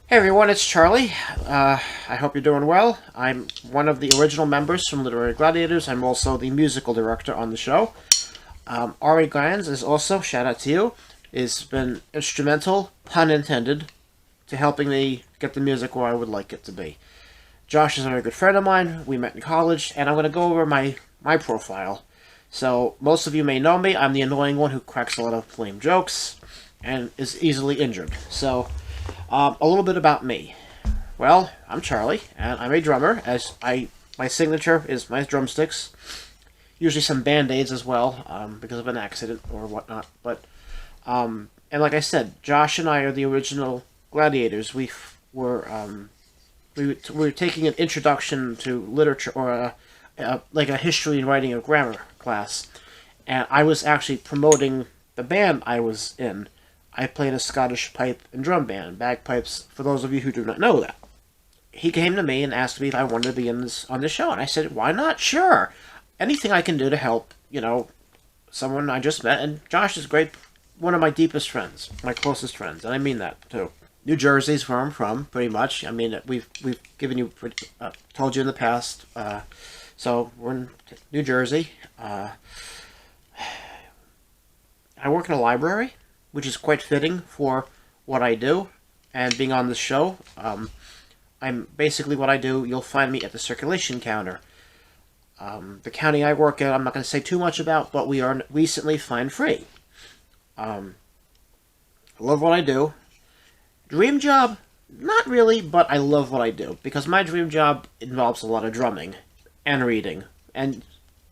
Hey everyone, it's Charlie. I hope you're doing well. I'm one of the original members from Literary Gladiators. I'm also the musical director on the show. Ari Glanz is also, shout out to you, has been instrumental, pun intended, to helping me get the music where I would like it to be. Josh is a very good friend of mine. We met in college, and I'm going to go over my profile. So, most of you may know me. I'm the annoying one who cracks a lot of lame jokes and is easily injured. So, a little bit about me. Well, I'm Charlie, and I'm a drummer. My signature is my drumsticks. Usually some band-aids as well, because of an accident or whatnot. And like I said, Josh and I are the original gladiators. We were taking an introduction to literature, or like a history and writing and grammar class, and I was actually promoting the band I was in. I played a Scottish pipe and drum band, bagpipes, for those of you who do not know that. He came to me and asked me if I wanted to be on this show, and I said, why not? Sure. Anything I can do to help, someone I just met, and Josh is great, one of my deepest friends, my closest friends, and I mean that, too. New Jersey's where I'm from, pretty much. I mean, we've given you, told you in the past, so we're in New Jersey. I work in a library, which is quite fitting for what I do, and being on this show. I'm basically what I do. You'll find me at the circulation counter. The county I work at, I'm not going to say too much about, but we are recently fine-free. I love what I do. Dream job? Not really, but I love what I do, because my dream job involves a lot of drumming and reading. And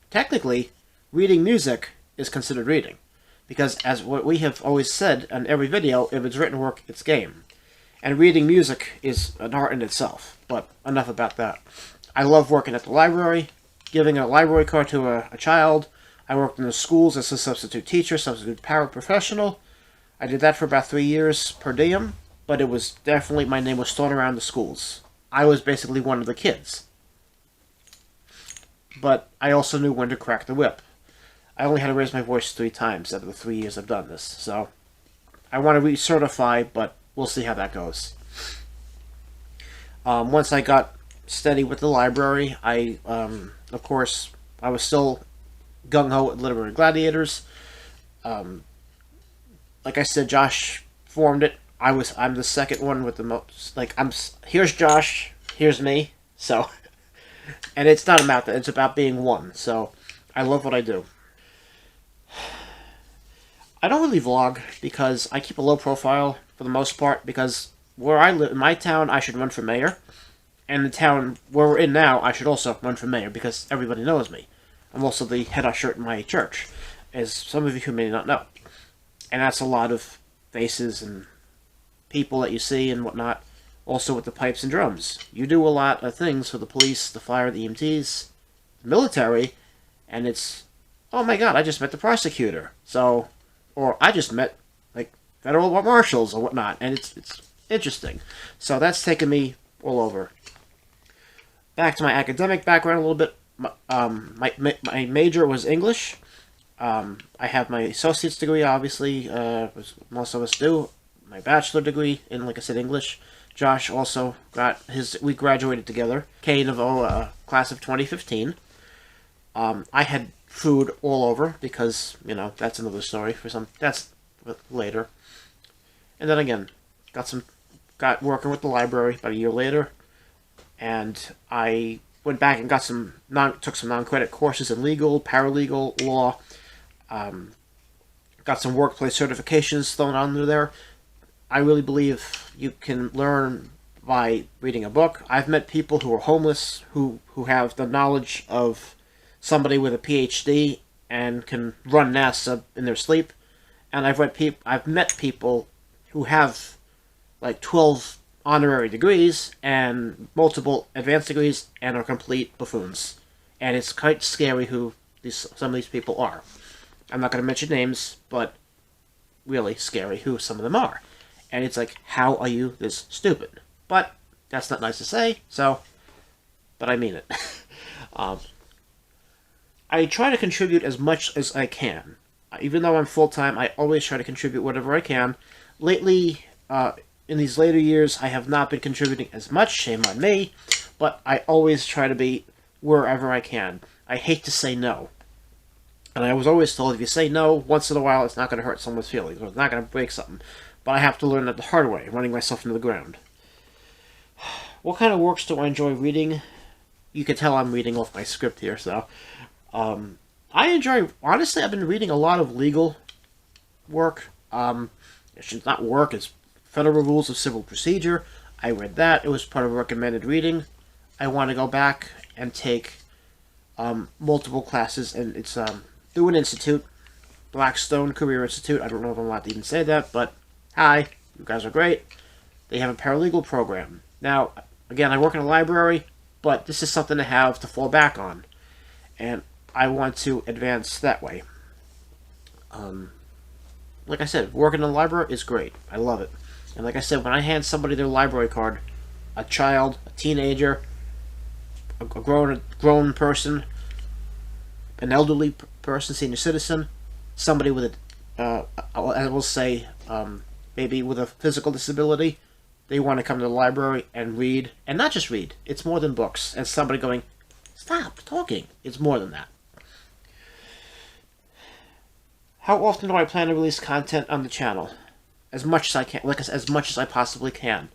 technically, reading music is considered reading. Because as what we have always said in every video, if it's written work, it's game. And reading music is an art in itself. But enough about that. I love working at the library, giving a library card to a child. I worked in the schools as a substitute teacher, substitute paraprofessional. I did that for about 3 years per diem, but it was definitely, my name was thrown around the schools. I was basically one of the kids. But I also knew when to crack the whip. I only had to raise my voice 3 times out of the 3 years I've done this, so I want to recertify, but we'll see how that goes. Once I got steady with the library, of course, I was still gung-ho at Literary Gladiators. Like I said, Josh formed it. I'm the second one with the most, here's Josh, here's me, so, and it's not about that, it's about being one, so I love what I do. I don't really vlog because I keep a low profile for the most part, because where I live, in my town, I should run for mayor, and the town where we're in now, I should also run for mayor because everybody knows me. I'm also the head usher at my church, as some of you who may not know. And that's a lot of faces and people that you see and whatnot, also with the pipes and drums. You do a lot of things for the police, the fire, the EMTs, the military, and it's, oh my god, I just met the prosecutor. So, or I just met, federal marshals or whatnot, and it's interesting. So that's taken me all over. Back to my academic background a little bit. My major was English. I have my associate's degree, obviously, as most of us do. My bachelor degree in, like I said, English. Josh also got we graduated together. Class of 2015. I had food all over because, that's another story that's later. And then again, got working with the library about a year later, and I went back and took some non-credit courses in legal, paralegal, law, got some workplace certifications thrown on there. I really believe you can learn by reading a book. I've met people who are homeless, who have the knowledge of somebody with a PhD and can run NASA in their sleep. And I've met people who have 12 honorary degrees and multiple advanced degrees and are complete buffoons. And it's quite scary who some of these people are. I'm not going to mention names, but really scary who some of them are. And it's how are you this stupid? But that's not nice to say, but I mean it. I try to contribute as much as I can. Even though I'm full-time, I always try to contribute whatever I can. Lately, in these later years, I have not been contributing as much, shame on me, but I always try to be wherever I can. I hate to say no. And I was always told if you say no once in a while, it's not going to hurt someone's feelings, or it's not going to break something. But I have to learn that the hard way, running myself into the ground. What kind of works do I enjoy reading? You can tell I'm reading off my script here, so... I enjoy... Honestly, I've been reading a lot of legal work. It's not work, it's Federal Rules of Civil Procedure. I read that. It was part of recommended reading. I want to go back and take multiple classes, and it's through an institute, Blackstone Career Institute. I don't know if I'm allowed to even say that, but hi, you guys are great. They have a paralegal program. Now, again, I work in a library, but this is something to have to fall back on, and I want to advance that way. Like I said, working in a library is great. I love it. And like I said, when I hand somebody their library card, a child, a teenager, a grown person, an elderly person, senior citizen, somebody with I will say, maybe with a physical disability, they want to come to the library and read, and not just read. It's more than books. And somebody going, stop talking. It's more than that. How often do I plan to release content on the channel? As much as I can, as much as I possibly can.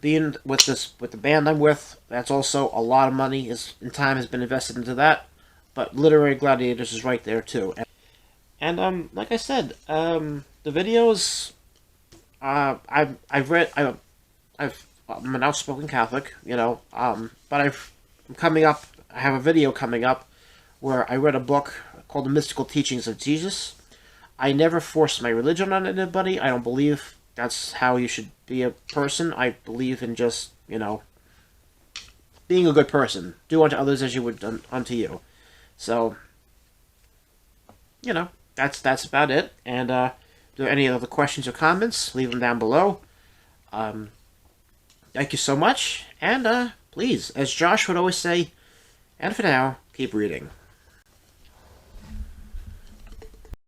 Being with the band I'm with, that's also a lot of money and time has been invested into that. But Literary Gladiators is right there too. And like I said, the videos, I'm an outspoken Catholic, you know, but I'm coming up. I have a video coming up where I read a book called The Mystical Teachings of Jesus. I never forced my religion on anybody. I don't believe that's how you should be a person. I believe in just, you know, being a good person. Do unto others as you would unto you. So, you know, that's about it. And if there are any other questions or comments, leave them down below. Thank you so much. And please, as Josh would always say, and for now, keep reading.